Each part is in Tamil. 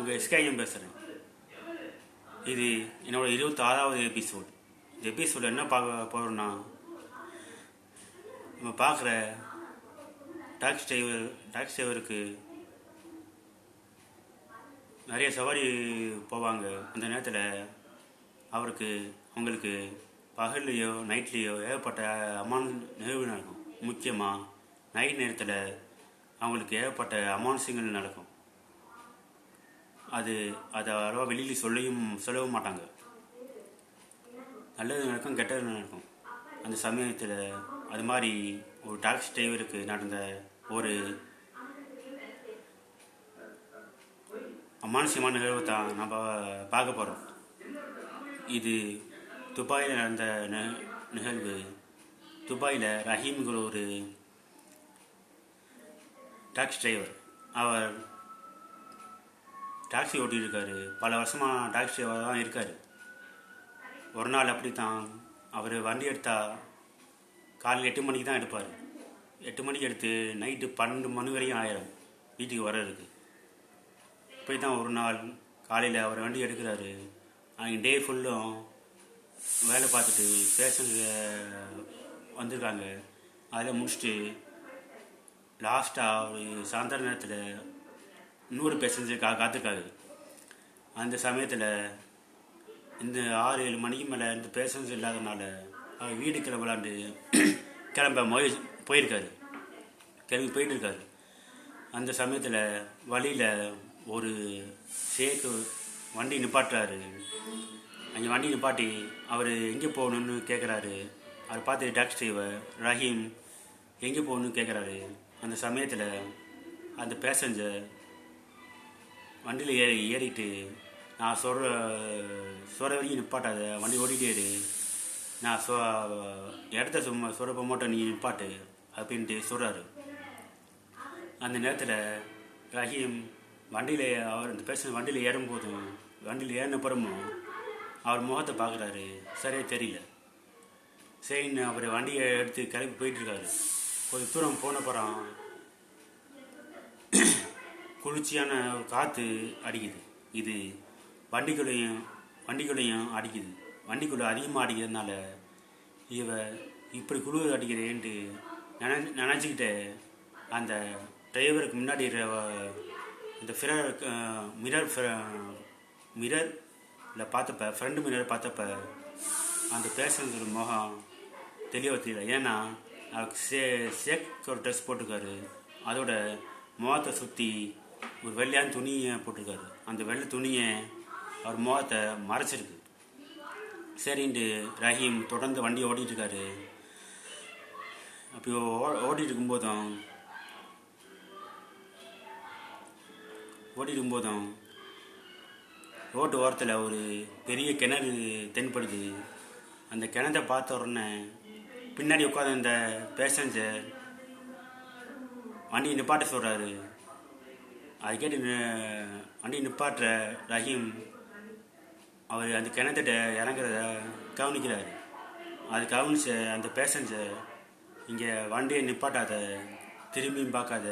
உங்கள் எஸ்கேஎம் பேசுகிறேன். இது என்னோட 26வது எபிசோட். இந்த எபிசோட என்ன பார்க்க போகிறோன்னா, நம்ம பார்க்குற டாக்ஸி டிரைவருக்கு நிறைய சவாரி போவாங்க. அந்த நேரத்தில் அவங்களுக்கு பகல்லையோ நைட்லேயோ ஏகப்பட்ட நிகழ்வு நடக்கும். முக்கியமாக நைட் நேரத்தில் அவங்களுக்கு ஏகப்பட்ட அமானுஷங்கள் நடக்கும். அதை அவ்வளோவா வெளியில் சொல்லவும் மாட்டாங்க. நல்லது நடக்கும், கெட்டது நடக்கும். அந்த சமயத்தில் அது மாதிரி ஒரு டாக்ஸி டிரைவருக்கு நடந்த ஒரு அமானுஷமான நிகழ்வை தான் நம்ம பார்க்க போகிறோம். இது துபாயில் நடந்த நிகழ்வு. துபாயில் ரஹீம்ங்கிற ஒரு டாக்ஸி டிரைவர். அவர் டாக்ஸி ஓட்டிகிட்டு இருக்காரு. பல வருஷமாக டாக்ஸி டிரைவர் தான் இருக்கார். ஒரு நாள் அப்படி தான் அவர் வண்டி எடுத்தால் காலையில் 8 மணிக்கு தான் எடுப்பார். 8 மணிக்கு எடுத்து நைட்டு 12 மணி வரையும் ஆயிரும் வீட்டுக்கு வர்றதுக்கு. இப்படி தான் ஒரு நாள் காலையில் அவர் வண்டி எடுக்கிறாரு. அங்கே டே ஃபுல்லும் வேலை பார்த்துட்டு பேஷண்ட் வந்திருக்காங்க. அதில் முடிச்சுட்டு லாஸ்ட்டாக ஒரு சாயந்தர நேரத்தில் இன்னொரு பேசஞ்சர் காத்திருக்காரு. அந்த சமயத்தில் இந்த 6-7 மணிக்கு மேலே இந்த பேசஞ்சர் இல்லாதனால அவர் வீடு கிளம்பலாண்டு போயிருக்காரு. போயிட்டு இருக்காரு. அந்த சமயத்தில் வழியில் ஒரு ஷேக்கு வண்டி நிப்பாட்டுறாரு. அங்கே வண்டி நிப்பாட்டி அவர் எங்கே போகணுன்னு கேட்குறாரு. அவர் பார்த்து டாக்ஸி டிரைவர் ரஹீம் எங்கே போகணுன்னு கேட்குறாரு. அந்த சமயத்தில் அந்த பேசஞ்சர் வண்டியில் ஏறிட்டு, நான் சொல்கிற வரைக்கும் நிப்பாட்டாத, வண்டி ஓடிட்டே இரு, நான் இடத்த சொல்கிறப்ப மட்டும் நீ நிப்பாட்டு அப்படின்ட்டு சொல்கிறாரு. அந்த நேரத்தில் ரஹீம் அந்த பேசஞ்சர் வண்டியில் ஏறும்போதும் வண்டியில் ஏறினப்புறமும் அவர் முகத்தை பார்க்குறாரு. சரியாக தெரியல. சரின்னு அவர் வண்டியை எடுத்து கிளம்பி போயிட்டுருக்காரு. கொஞ்சம் தூரம் போனப்புறம் குளிர்ச்சியான ஒரு காற்று அடிக்குது. இது வண்டிக்குள்ளேயும் அடிக்குது. வண்டிக்குள்ளே அதிகமாக அடிக்கிறதுனால இப்படி குளிர் அடிக்கிறேன்ட்டு நினச்சிக்கிட்டு அந்த டிரைவருக்கு முன்னாடி இந்த மிரரில் பார்த்தப்ப, ஃப்ரண்ட் மிரர் பார்த்தப்ப அந்த பேசஞ்சர் முகம் தெளிவாக தெரியல. ஏன்னா சேக் ஒரு ட்ரெஸ் போட்டிருக்காரு. அதோட முகத்தை சுற்றி ஒரு வெள்ளையான துணியை போட்டிருக்காரு. அந்த வெள்ளை துணியை அவர் முகத்தை மறைச்சிருக்கு. சரின்ட்டு ரஹீம் தொடர்ந்து வண்டியை ஓட்டிகிட்ருக்காரு. அப்போ ஓட்டிகிட்டு இருக்கும்போதும் ரோட்டு ஓரத்தில் ஒரு பெரிய கிணறு தென்படுது. அந்த கிணத்தை பார்த்த உடனே பின்னாடி உட்காந்து அந்த பேசஞ்சர் வண்டியை நிப்பாட்ட சொல்கிறாரு. அது கேட்டு வண்டி நிப்பாட்டுற ரஹீம் அவர் அந்த கிணத்திட்ட இறங்குறத கவனிக்கிறார். அது கவனிச்ச அந்த பேசஞ்சர், இங்கே வண்டியை நிப்பாட்டாத, திரும்பியும் பார்க்காத,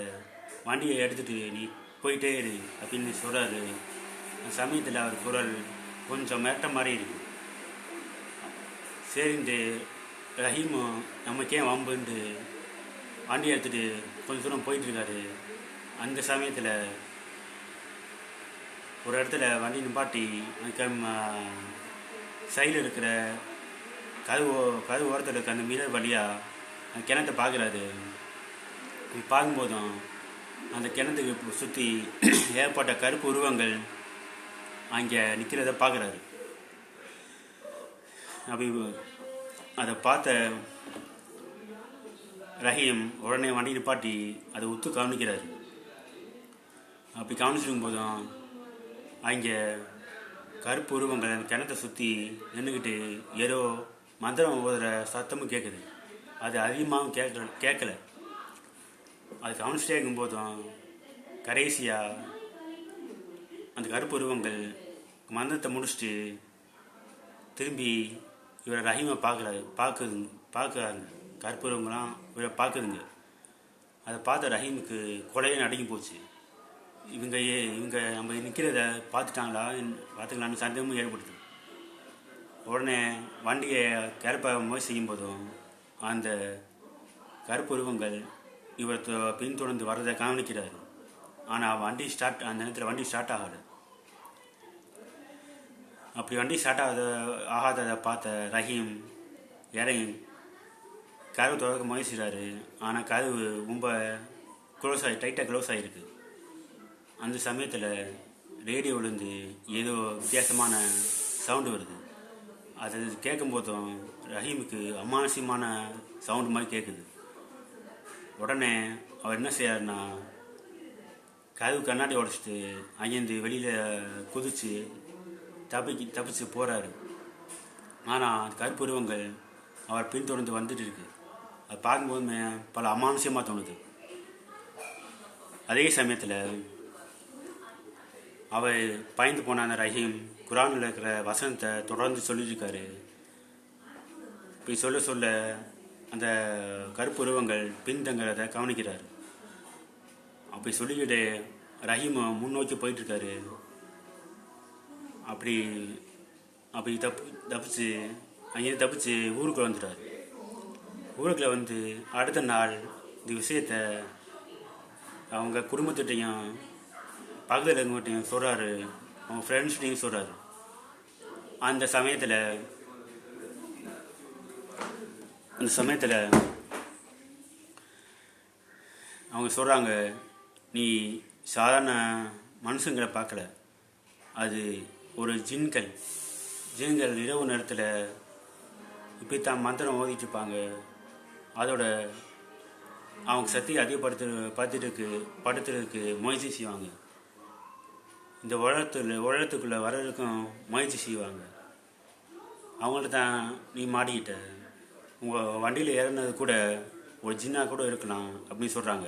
வண்டியை எடுத்துகிட்டு நீ போயிட்டே இரு அப்படின்னு சொல்கிறாரு. அந்த சமயத்தில் அவர் குரல் கொஞ்சம் மேட்ட மாதிரி இருக்கு. சரின்ட்டு ரஹீமும் நமக்கே வம்புன்ட்டு வண்டியை எடுத்துகிட்டு கொஞ்சம் தூரம் போயிட்டுருக்காரு. அந்த சமயத்தில் ஒரு இடத்துல வண்டி நிப்பாட்டி சைடில் இருக்கிற கதவு ஓரத்தில் இருக்க அந்த மிரர் வழியாக அந்த கிணத்தை பார்க்குறாரு. பார்க்கும்போதும் அந்த கிணத்துக்கு சுற்றி ஏற்பட்ட கருப்பு உருவங்கள் அங்கே நிற்கிறத பார்க்குறாரு. அப்படி அதை பார்த்த ரஹீம் உடனே வண்டி நிப்பாட்டி அதை உத்து கவனிக்கிறார். அப்படி கவனிச்சிருக்கும் போதும் அங்கே கருப்பு உருவங்கள் அந்த கிணத்தை சுற்றி நின்றுக்கிட்டு ஏதோ மந்திரம் ஓதுற சத்தமும் கேட்குது. அது அதிகமாகவும் கேட்கல. அது கவனிச்சிட்டே இருக்கும்போதும் கடைசியாக அந்த கருப்பு உருவங்கள் மந்திரத்தை முடிச்சுட்டு திரும்பி இவரை ரஹீமை பார்க்குறாங்க. கருப்பு உருவங்களாம் இவரை பார்க்குதுங்க. அதை பார்த்த ரஹீமுக்கு கொலையை நடுங்கி போச்சு. இவங்க நம்ம நிற்கிறத பார்த்துக்கலான்னு சந்தேகமும் ஏற்படுது. உடனே வண்டியை கிளப்ப முயற்சி செய்யும்போதும் அந்த கருப்புருவங்கள் இவர் பின்தொடர்ந்து வர்றதை கவனிக்கிறாரு. ஆனால் அந்த நேரத்தில் வண்டி ஸ்டார்ட் ஆகாது. அப்படி வண்டி ஸ்டார்ட் ஆகாததை பார்த்த ரஹீம் இறங்கி கதவு திறக்க முயற்சிக்கிறாரு. ஆனால் கதவு ரொம்ப டைட்டாக க்ளோஸ் ஆகிருக்கு. அந்த சமயத்தில் ரேடியோவிலேருந்து ஏதோ வித்தியாசமான சவுண்டு வருது. அது கேட்கும்போதும் ரஹீமுக்கு அமானுஷ்யமான சவுண்டு மாதிரி கேட்குது. உடனே அவர் என்ன செய்யாருன்னா கதவு கண்ணாடி உடச்சிட்டு அங்கேருந்து வெளியில் குதித்து தப்பிச்சு போகிறாரு. ஆனால் கருப்புருவங்கள் அவர் பின்தொடர்ந்து வந்துட்டு இருக்கு. அது பார்க்கும்போதுமே பல அமானுஷ்யமாக தோணுது. அதே சமயத்தில் அவர் பயந்து போன அந்த ரஹீம் குரானில் இருக்கிற வசனத்தை தொடர்ந்து சொல்லியிருக்காரு. இப்படி சொல்ல அந்த கருப்புருவங்கள் பின்தங்கிறத கவனிக்கிறார். அப்படி சொல்லிக்கிட்டு ரஹீம் முன்னோக்கி போயிட்டுருக்காரு. அப்படி தப்பிச்சு அங்கேருந்து தப்பிச்சு ஊருக்குள்ளே வந்துட்டார். ஊருக்குள்ளே வந்து அடுத்த நாள் இந்த விஷயத்தை அவங்க குடும்பத்திட்டையும் பக்கத்தில் இருக்கவங்ககிட்டையும் சொல்கிறாரு, அவங்க ஃப்ரெண்ட்ஸ்கிட்டையும் சொல்கிறாரு. அந்த சமயத்தில் அவங்க சொல்கிறாங்க, நீ சாதாரண மனுஷங்களை பார்க்கல, அது ஒரு ஜின்கள் இரவு நேரத்தில் இப்படித்தான் மந்திரம் ஓதிட்டுருப்பாங்க. அதோட அவங்க சக்தியை அதிகப்படுத்துறதுக்கு முயற்சி செய்வாங்க. இந்த உலகத்துக்குள்ளே வர்றதுக்கும் முயற்சி செய்வாங்க. அவங்கள்ட்ட தான் நீ மாட்டிக்கிட்ட. உங்கள் வண்டியில் ஏறினது கூட ஒரு ஜின்னாக கூட இருக்கலாம் அப்படின்னு சொல்கிறாங்க.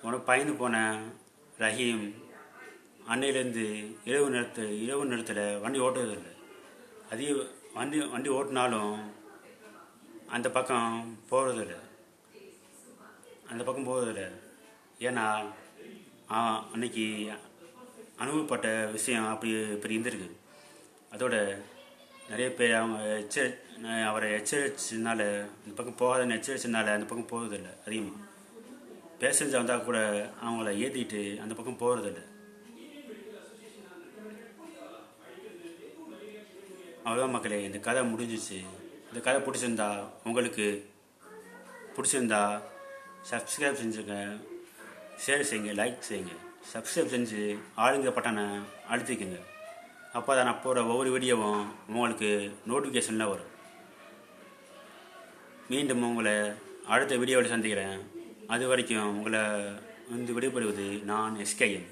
உனக்கு பயந்து போன ரஹீம் அன்னையிலேருந்து இரவு நேரத்தில் வண்டி ஓட்டுறதில்லை. வண்டி ஓட்டினாலும் அந்த பக்கம் போகிறதில்லை. ஏன்னா அன்னைக்கு அனுபவப்பட்ட விஷயம் இப்படி இருந்திருக்கு. அதோட நிறைய பேர் அவரை எச்சரிச்சதுனால அந்த பக்கம் போகாதன்னு எச்சரிச்சதுனால அந்த பக்கம் போகிறதில்லை. அதிகமாக பேசஞ்சர் வந்தால் கூட அவங்கள ஏற்றிட்டு அந்த பக்கம் போகிறதில்லை. அவ்வளோதான் மக்களே, இந்த கதை முடிஞ்சிச்சு. இந்த கதை உங்களுக்கு பிடிச்சிருந்தா சப்ஸ்கிரைப் செஞ்சுங்க, ஷேர் செய்யுங்க, லைக் செய்யுங்க. சப்ஸ்கிரைப் செஞ்சு ஆளுங்க பட்டனை அழுத்திக்குங்க. அப்போ தான் நான் போகிற ஒவ்வொரு வீடியோவும் உங்களுக்கு நோட்டிஃபிகேஷனில் வரும். மீண்டும் உங்களை அடுத்த வீடியோவில் சந்திக்கிறேன். அது வரைக்கும் உங்களை விடைபெறுவது நான் SKM.